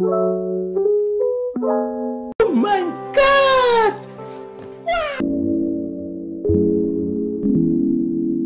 Oh my God!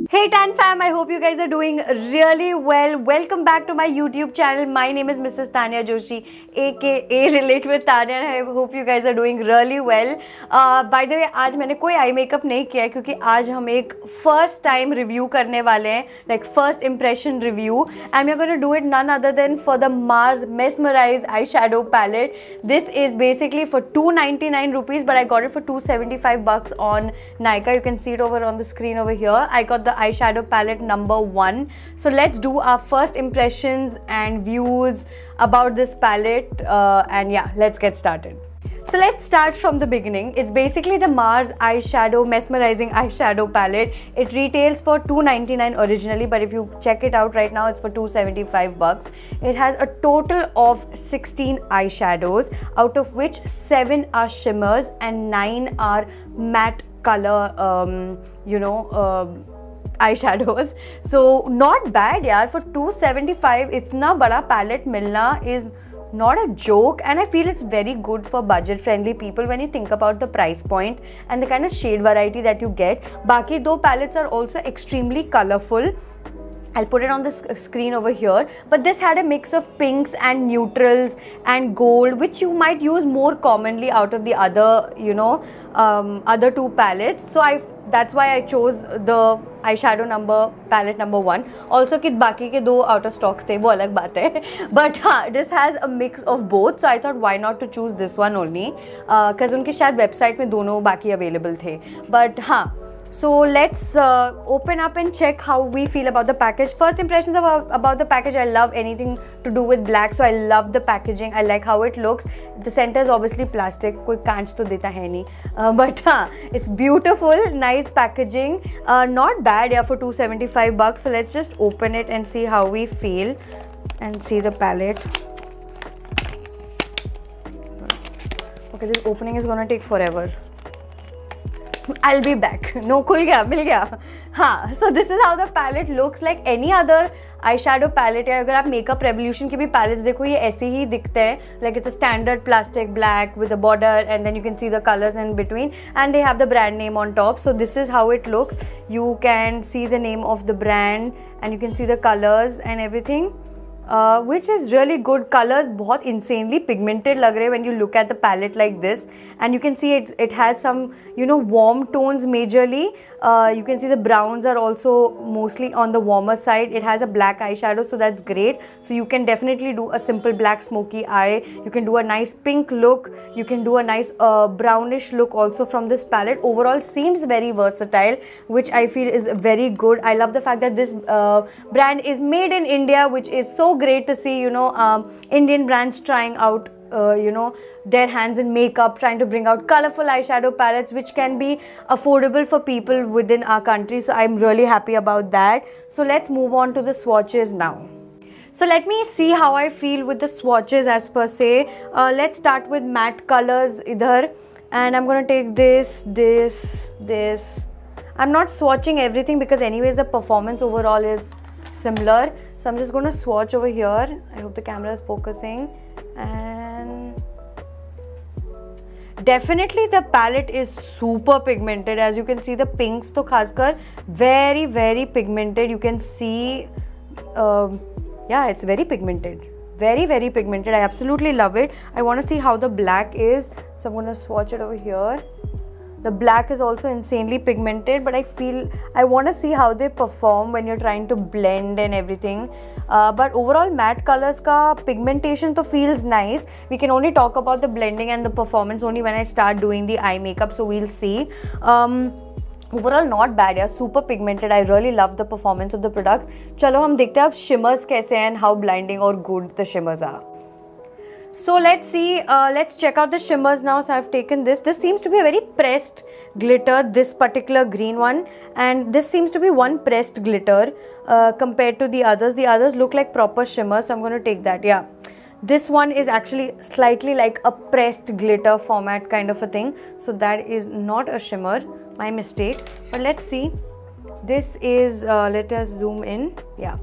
Hey Tan fam, I hope you guys are doing really well. Welcome back to my YouTube channel. My name is Mrs. Tanya Joshi, aka Relate with Tanya, and I hope you guys are doing really well. By the way, आज मैंने कोई eye makeup नहीं किया है क्योंकि आज हम एक first time review करने वाले हैं, like first impression review, and we're going to do it none other than for the Mars Mesmereyes eyeshadow palette. This is basically for 299 rupees, but I got it for 275 bucks on Nykaa. You can see it over on the screen over here. I got the eyeshadow palette number 1. So let's do our first impressions and views about this palette, and yeah, let's get started. So let's start from the beginning. It's basically the Mars eyeshadow, mesmerizing eyeshadow palette. It retails for $299 originally, but if you check it out right now, it's for 275 bucks. It has a total of 16 eyeshadows, out of which 7 are shimmers and 9 are matte color, eyeshadows. So not bad yaar, for 275 itna bada palette milna is not a joke, and I feel it's very good for budget friendly people when you think about the price point and the kind of shade variety that you get. Baki do palettes are also extremely colorful. I'll put it on the screen over here, but this had a mix of pinks and neutrals and gold, which you might use more commonly out of the other, other two palettes. So that's why I chose the eyeshadow palette number 1. Also कि बाकी के दो out of stock थे, वो अलग बात है. But this has a mix of both, so I thought why not to choose this one only, because उनकी शायद website में दोनों बाकी available थे. But so let's open up and check how we feel about the package. First impressions about the package. I love anything to do with black, so I love the packaging. I like how it looks. The center is obviously plastic, koi kaanch to deta hai nahi, but it's beautiful, nice packaging, not bad for 275 bucks. So let's just open it and see how we feel and see the palette. Okay, this opening is gonna take forever. I'll be back. No, khul gaya, mil gaya. So this is how the palette looks like. Any other eyeshadow palette, या अगर आप Makeup Revolution की भी palettes देखो, ये ऐसे ही दिखते हैं. Like it's a standard plastic black with a border, and then you can see the colors in between, and they have the brand name on top. So this is how it looks. You can see the name of the brand, and you can see the colors and everything. Which is really good. Colors बहुत insanely pigmented लग रहे हैं when you look at the palette like this, and you can see it has some warm tones majorly. You can see the browns are also mostly on the warmer side. It has a black eyeshadow, so that's great. So you can definitely do a simple black smoky eye. You can do a nice pink look. You can do a nice brownish look also from this palette. Overall seems very versatile, which I feel is very good. I love the fact that this brand is made in India, which is so great to see, Indian brands trying out their hands in makeup, trying to bring out colorful eyeshadow palettes which can be affordable for people within our country. So I'm really happy about that. So let's move on to the swatches now. So let me see how I feel with the swatches as per se. Let's start with matte colors idhar, and I'm going to take this. I'm not swatching everything because anyways the performance overall is similar. So I'm just going to swatch over here. I hope the camera is focusing. And definitely the palette is super pigmented. As you can see, the pinks to khaskar very, very pigmented. You can see, yeah, it's very pigmented. Very, very pigmented. I absolutely love it. I want to see how the black is. So I'm going to swatch it over here. The black is also insanely pigmented, but I feel I want to see how they perform when you're trying to blend and everything. But overall matte colors ka pigmentation to feels nice. We can only talk about the blending and the performance only when I start doing the eye makeup, so we'll see. Overall not bad, yeah, super pigmented. I really love the performance of the product. Chalo hum dekhte hain ab shimmers kaise hain and how blinding or good the shimmers are. So let's see, let's check out the shimmers now. So I've taken this. This seems to be a very pressed glitter, this particular green one, and this seems to be one pressed glitter compared to the others. The others look like proper shimmers, so I'm going to take that. Yeah, this one is actually slightly like a pressed glitter format kind of a thing, so that is not a shimmer, my mistake. But let's see. This is, let us zoom in. Yeah,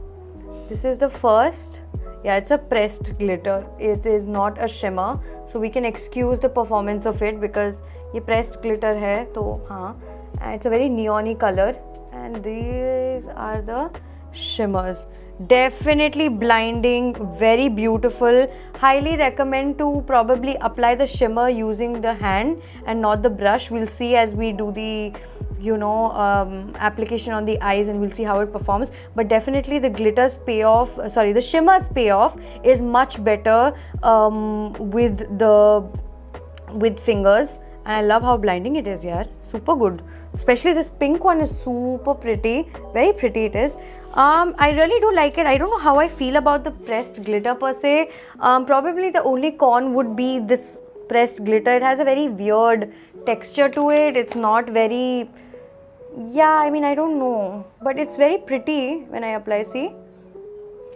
this is the first. Yeah, it's a pressed glitter. It is not a shimmer. So we can excuse the performance of it because ये pressed glitter है तो हाँ. And it's a very neon-y color. And these are the shimmers. Definitely blinding, very beautiful. Highly recommend to probably apply the shimmer using the hand and not the brush. We'll see as we do the application on the eyes, and we'll see how it performs. But definitely the glitters payoff, the shimmers payoff is much better with fingers. And I love how blinding it is, yeah. Super good. Especially this pink one is super pretty. Very pretty it is. I really do like it. I don't know how I feel about the pressed glitter per se. Probably the only con would be this pressed glitter. It has a very weird texture to it. It's not very... Yeah, I mean, I don't know. But it's very pretty when I apply, see?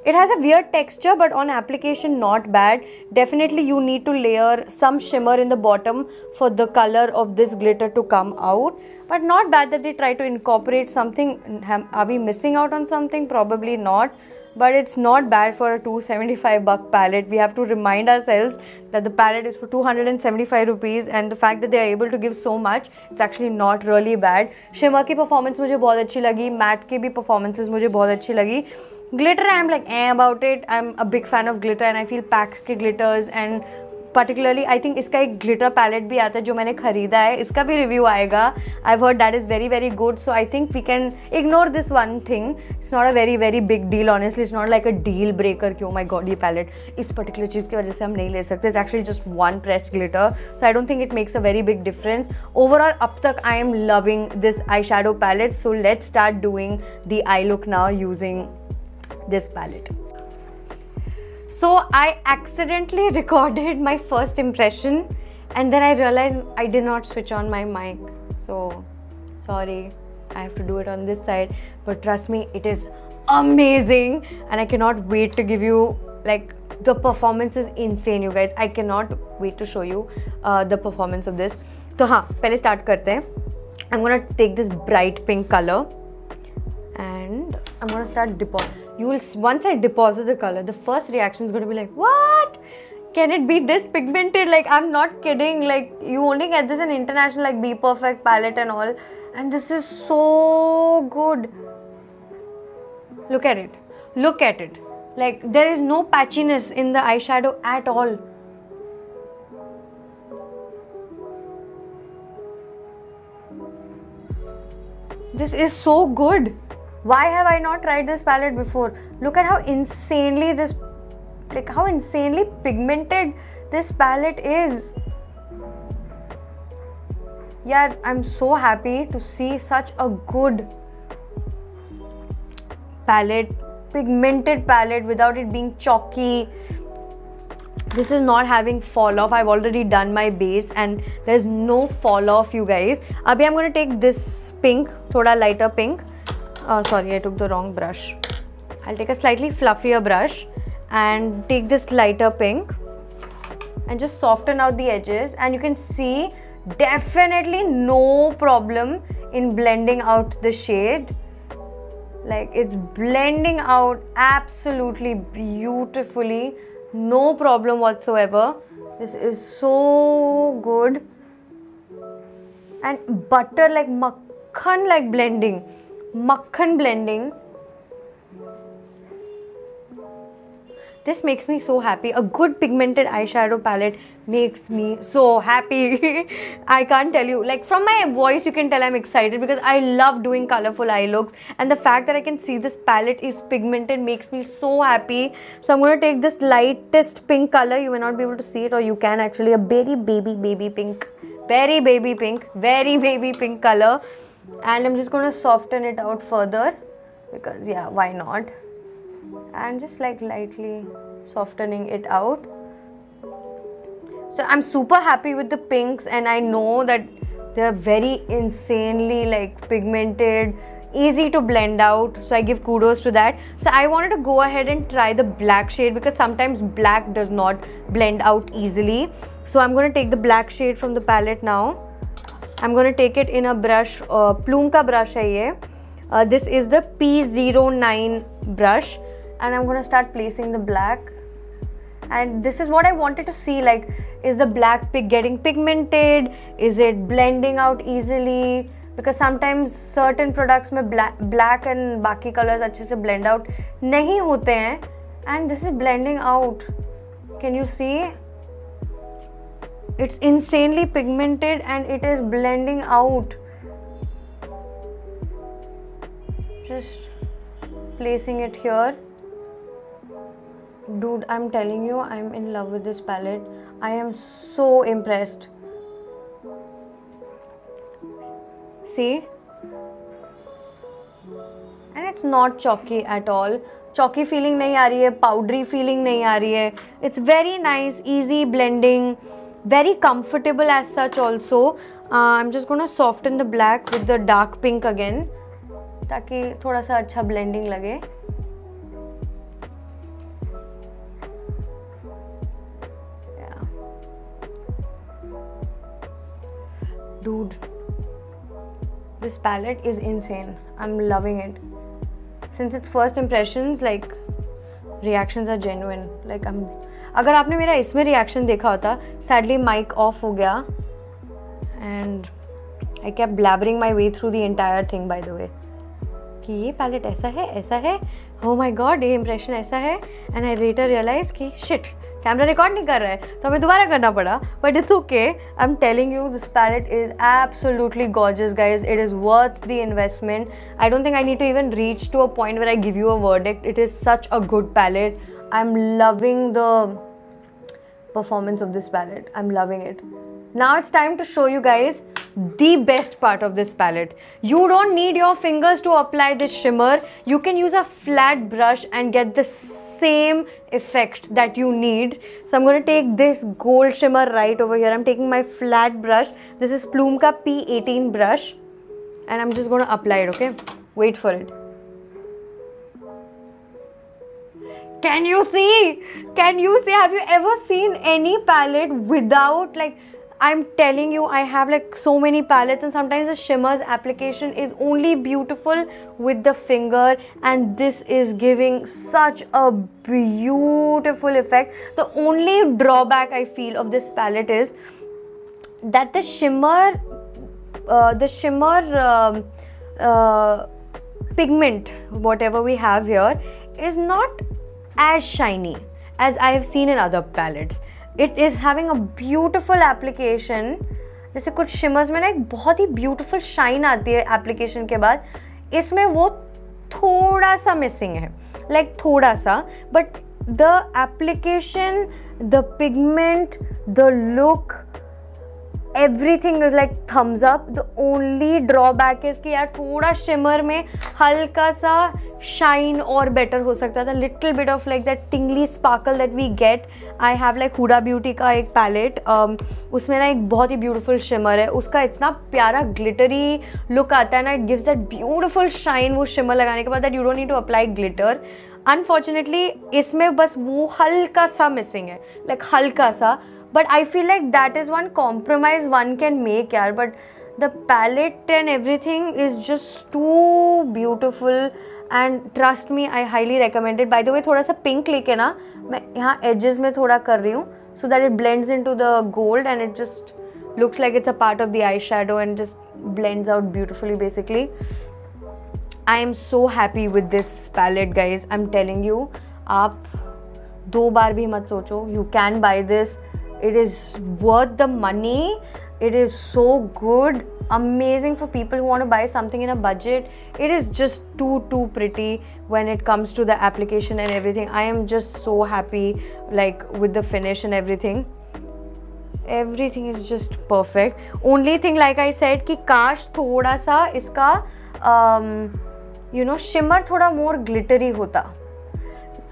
It has a weird texture, but on application not bad. Definitely you need to layer some shimmer in the bottom for the color of this glitter to come out. But not bad that they try to incorporate something. Are we missing out on something? Probably not. But it's not bad for a $275 palette. We have to remind ourselves that the palette is for 275 rupees, and the fact that they are able to give so much, it's actually not really bad. Shimmer की performance मुझे बहुत अच्छी लगी, matte की भी performances मुझे बहुत अच्छी लगी. Glitter, I'm like about it. I'm a big fan of glitter, and I feel pack के glitters, and particularly I think इसका एक glitter palette भी आता है जो मैंने खरीदा है. इसका भी review आएगा. I've heard that is very very good. So I think we can ignore this one thing. It's not a very very big deal. Honestly, it's not like a deal breaker कि oh my god ये palette इस particular चीज़ की वजह से हम नहीं ले सकते. It's actually just one pressed glitter. So I don't think it makes a very big difference. Overall, अब तक I am loving this eyeshadow palette. So let's start doing the eye look now using this palette. So I accidentally recorded my first impression, and then I realized I did not switch on my mic. So sorry, I have to do it on this side. But trust me, it is amazing, and I cannot wait to give you, like, the performance is insane, you guys. I cannot wait to show you the performance of this. So हाँ, पहले start करते हैं. I'm gonna take this bright pink color, and I'm gonna start depositing. Once I deposit the color, the first reaction is going to be like, what? Can it be this pigmented? Like, I'm not kidding. Like, you only get this in international, like, Be Perfect palette and all. And this is so good. Look at it. Look at it. Like, there is no patchiness in the eyeshadow at all. This is so good. Why have I not tried this palette before? Look at how insanely how insanely pigmented this palette is. Yeah, I'm so happy to see such a good palette, pigmented palette without it being chalky. This is not having fall off. I've already done my base and there's no fall off, you guys. Abhi I'm going to take this pink, thoda lighter pink. Sorry, I took the wrong brush. I'll take a slightly fluffier brush and take this lighter pink and just soften out the edges, and you can see definitely no problem in blending out the shade. Like, it's blending out absolutely beautifully, no problem whatsoever. This is so good, and butter like makhan like blending. Makhan blending. This makes me so happy. A good pigmented eyeshadow palette makes me so happy. I can't tell you. Like, from my voice you can tell I'm excited because I love doing colorful eye looks, and the fact that I can see this palette is pigmented makes me so happy. So I'm going to take this lightest pink color. You may not be able to see it, or you can actually. A very baby pink. Very baby pink color. And I'm just going to soften it out further because, yeah, why not? And just like lightly softening it out. So I'm super happy with the pinks, and I know that they're very insanely like pigmented, easy to blend out. So I give kudos to that. So I wanted to go ahead and try the black shade because sometimes black does not blend out easily. So I'm going to take the black shade from the palette now. I'm going to take it in a brush, Plume ka brush hai ye. This is the P09 brush, and I'm going to start placing the black. and this is what I wanted to see, like, is the black pig getting pigmented, is it blending out easily, because sometimes certain products में black and बाकी colors अच्छे से blend out नहीं होते हैं, and this is blending out. Can you see? It's insanely pigmented and it is blending out. Just placing it here. Dude, I'm telling you, I'm in love with this palette. I am so impressed. See? And it's not chalky at all. Chalky feeling nahi aa rahi hai, powdery feeling nahi aa rahi hai. It's very nice, easy blending, very comfortable as such also. I'm just gonna soften the black with the dark pink again, ताकि थोड़ा सा अच्छा blending लगे. Yeah. Dude, this palette is insane. I'm loving it. Since its first impressions, like, reactions are genuine. Like, अगर आपने मेरा इसमें reaction देखा होता, sadly mic off हो गया, and I kept blabbering my way through the entire thing, by the way, कि ये palette ऐसा है, oh my god, ये impression ऐसा है, and I later realized कि shit, कैमरा रिकॉर्ड नहीं कर रहा है, तो हमें दोबारा करना पड़ा. But it's okay. I'm telling you, this palette is absolutely gorgeous, guys. It is worth the investment. I don't think I need to even reach to a point where I give you a verdict. It is such a good palette. I'm loving the performance of this palette. I'm loving it. Now it's time to show you guys the best part of this palette. You don't need your fingers to apply this shimmer. You can use a flat brush and get the same effect that you need. So I'm going to take this gold shimmer right over here. I'm taking my flat brush. This is Plume ka P18 brush, and I'm just going to apply it, okay? Wait for it. Can you see? Can you see? Have you ever seen any palette without, like, I'm telling you, I have like so many palettes, and sometimes the shimmer's application is only beautiful with the finger, and this is giving such a beautiful effect. The only drawback I feel of this palette is that the shimmer pigment, whatever we have here, is not as shiny as I have seen in other palettes. It is having a beautiful application. जैसे कुछ shimmers में ना एक बहुत ही beautiful shine आती है application के बाद, इसमें वो थोड़ा सा missing है, like थोड़ा सा. But the application, the pigment, the look, everything is like thumbs up. The only drawback is कि यार थोड़ा shimmer में हल्का सा shine और better हो सकता था. Little bit of like that tingly sparkle that we get. I have like Huda Beauty का एक palette, उसमें ना एक बहुत ही beautiful shimmer है. उसका इतना प्यारा glittery look आता है ना. It gives that beautiful shine वो shimmer लगाने के बाद, that you don't need to apply glitter. Unfortunately इसमें बस वो हल्का सा missing है, like हल्का सा. But I feel like that is one compromise one can make, yaar. But the palette and everything is just too beautiful, and trust me, I highly recommend it. By the way, थोड़ा सा pink लेके ना मैं यहाँ edges में थोड़ा कर रही हूँ, so that it blends into the gold and it just looks like it's a part of the eyeshadow and just blends out beautifully. Basically, I am so happy with this palette, guys. I'm telling you, आप दो बार भी मत सोचो. You can buy this. It is worth the money. It is so good, amazing for people who want to buy something in a budget. It is just too pretty when it comes to the application and everything. I am just so happy, like, with the finish and everything. Everything is just perfect. Only thing, like I said, कि काश थोड़ा सा इसका shimmer थोड़ा more glittery होता.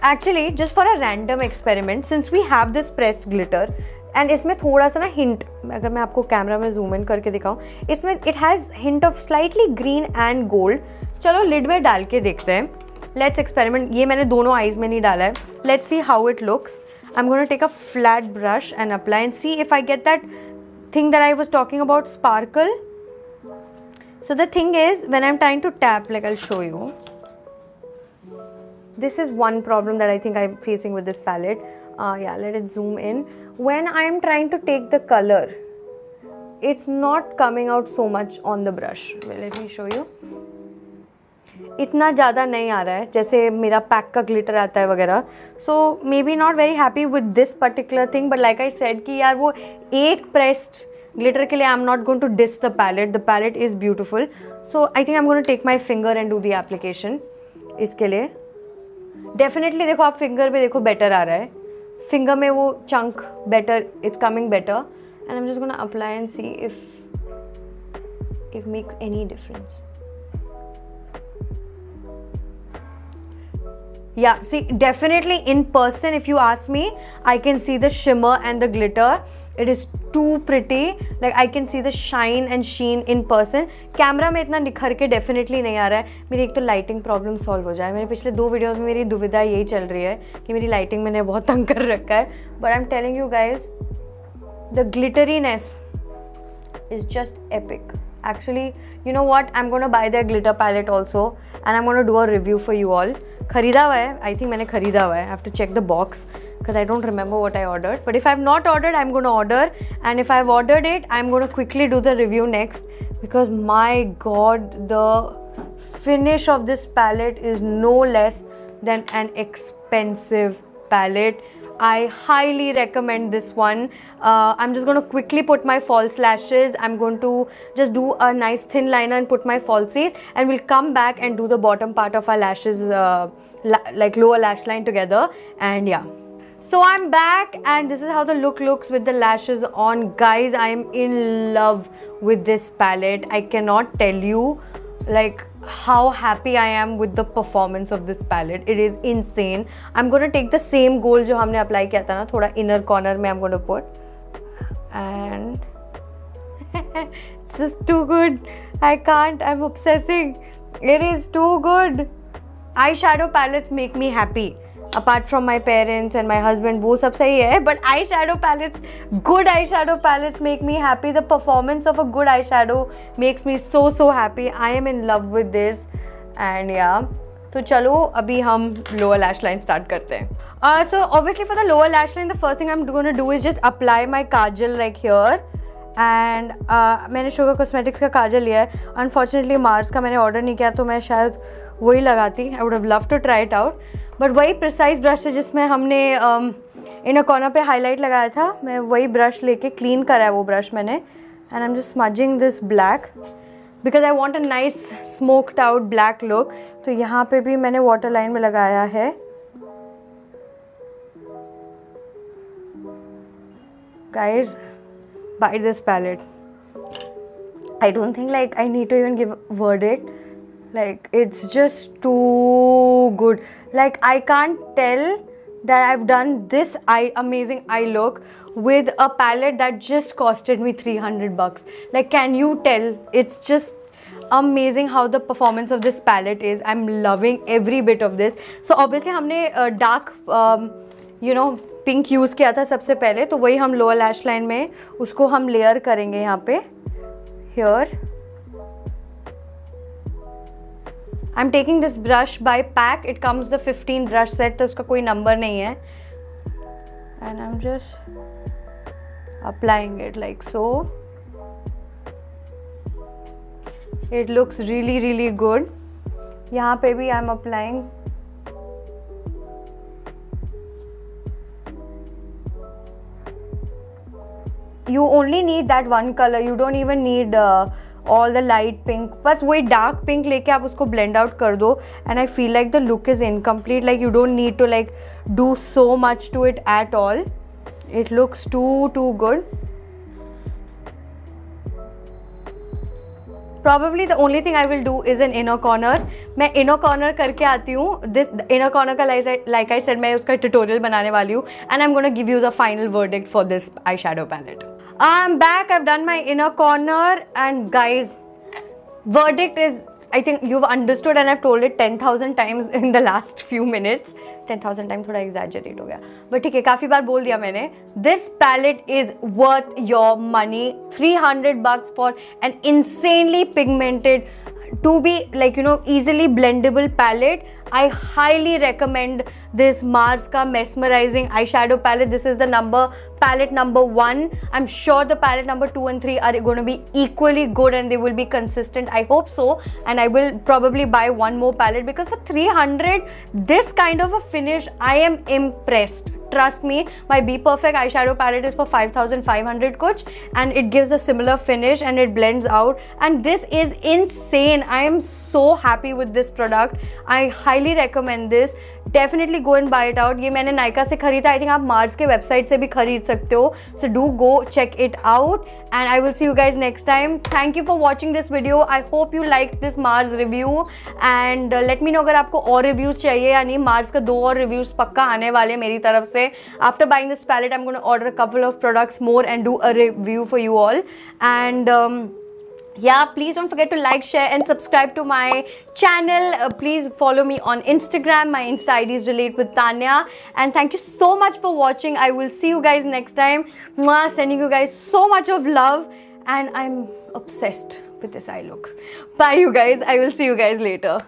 Actually, just for a random experiment, since we have this pressed glitter, and इसमें थोड़ा सा ना hint, अगर मैं आपको कैमरा में zoom in करके दिखाऊँ, इसमें it has hint of slightly green and gold. चलो lid में डाल के देखते हैं. Let's experiment. ये मैंने दोनों eyes में नहीं डाला है. Let's see how it looks. I'm going to take a flat brush and apply and see if I get that thing that I was talking about, sparkle. So the thing is, when I'm trying to tap, like, I'll show you. This is one problem that I think I'm facing with this palette. Yeah, let it zoom in. When I am trying to take the color, it's not coming out so much on the brush. Well, let me show you. इतना ज़्यादा नहीं आ रहा है जैसे मेरा pack का glitter आता है वगैरह. So maybe not very happy with this particular thing, but like I said कि यार वो एक प्रेस्ड ग्लिटर के लिए I am not going to diss the palette is beautiful. So I think I am going to take my finger and do the application. इसके लिए definitely देखो, आप फिंगर पे देखो बेटर आ रहा है, फिंगर में वो chunk better, it's coming better. And I am just gonna apply and see if makes any difference. Yeah, see, definitely in person, if you ask me, I can see the shimmer and the glitter. It is too pretty. Like I can see the shine and sheen in person. Camera में इतना निखर के definitely नहीं आ रहा है. मेरी एक तो लाइटिंग प्रॉब्लम सॉल्व हो जाए. मेरे पिछले 2 वीडियोस में मेरी दुविधा यही चल रही है कि मेरी लाइटिंग मैंने बहुत तंग कर रखा है. But I'm telling you guys, the glitteriness is just epic. Actually, you know what? I'm gonna buy their glitter palette also, and I'm gonna do a review for you all. खरीदा हुआ है, I think मैंने खरीदा हुआ है. I have to check the box because I don't remember what I ordered. But if I've not ordered, I'm gonna order, and if I've ordered it, I'm gonna quickly do the review next, because my God, the finish of this palette is no less than an expensive palette. I highly recommend this one. I'm just going to quickly put my false lashes. I'm going to just do a nice thin liner and put my falsies, and we'll come back and do the bottom part of our lashes, like lower lash line together. And yeah, so I'm back, and this is how the look looks with the lashes on. Guys, I am in love with this palette. I cannot tell you like how happy I am with the performance of this palette. It is insane. I'm going to take the same gold जो हमने apply किया था ना, थोड़ा inner corner में I'm going to put, and it's just too good. I can't. I'm obsessing. It is too good. Eyeshadow palettes make me happy. Apart from my parents and my husband, वो सब सही है, but eyeshadow palettes, good eyeshadow palettes make me happy. The performance of a good eyeshadow makes me so happy. I am in love with this, and yeah. तो चलो अभी हम lower lash line start करते हैं. So obviously for the lower lash line, the first thing I'm going to do is just apply my kajal like here. And मैंने sugar cosmetics का काजल लिया है. अनफॉर्चुनेटली मार्स का मैंने ऑर्डर नहीं किया, तो मैं शायद वही लगाती. I would have love to try it out, but वही प्रिसाइज ब्रश है जिसमें हमने इन कॉर्नर पे हाईलाइट लगाया था. मैं वही ब्रश लेके क्लीन करा है वो ब्रश मैंने. And I am just smudging this black because I want a nice smoked out black look. तो यहाँ पे भी मैंने वाटर लाइन में लगाया है. Guys, buy this palette. I don't think like I need to even give a verdict. Like it's just too good. Like I can't tell that I've done this amazing eye look with a palette that just costed me $300. Like, can you tell? It's just amazing how the performance of this palette is. I'm loving every bit of this. So obviously हमने dark pink use किया था सबसे पहले, तो वही हम lower lash line में उसको हम लेयर करेंगे यहाँ पे. Here I am taking this brush by pack. It comes the 15 brush set, तो उसका कोई नंबर नहीं है. And I am just applying it like so. It looks really good. यहाँ पे भी I am applying. You only need that one color. You don't even need all the light pink. बस वही dark pink लेके आप उसको blend out कर दो. And I feel like the look is incomplete. Like you don't need to like do so much to it at all. It looks too good. Probably the only thing I will do is an inner corner. मैं inner corner करके आती हूँ. This inner corner का like I said मैं उसका tutorial बनाने वाली हूँ. And I'm gonna give you the final verdict for this eyeshadow palette. I'm back. I've done my inner corner, and guys, verdict is, I think you've understood, and I've told it 10,000 times in the last few minutes. 10,000 times थोड़ा exaggerate हो गया, but ठीक है, काफ़ी बार बोल दिया मैंने. This palette is worth your money. $300 for an insanely pigmented to be like, you know, easily blendable palette, I highly recommend this Mars ka Mesmerizing eyeshadow palette. This is the palette number 1. I'm sure the palette number 2 and 3 are going to be equally good and they will be consistent. I hope so. And I will probably buy one more palette, because for 300, this kind of a finish, I am impressed. Trust me, my Be Perfect eyeshadow palette is for 5,500 kuch, and it gives a similar finish and it blends out, and this is insane. I am so happy with this product. I highly recommend this. Definitely go and buy it out. ये मैंने Nykaa से खरीदा. I think आप Mars के website से भी खरीद सकते हो. So do go check it out, and I will see you guys next time. Thank you for watching this video. I hope you liked this Mars review, and let me know अगर आपको और reviews चाहिए या नहीं. Mars का 2 और reviews पक्का आने वाले मेरी तरफ से. After buying this palette, I'm going to order a couple of products more and do a review for you all. And yeah, please don't forget to like, share and subscribe to my channel. Please follow me on Instagram. My Insta ID is Relate with Tanya. And thank you so much for watching. I will see you guys next time. Mwah, sending you guys so much of love, and I'm obsessed with this eye look. Bye you guys. I will see you guys later.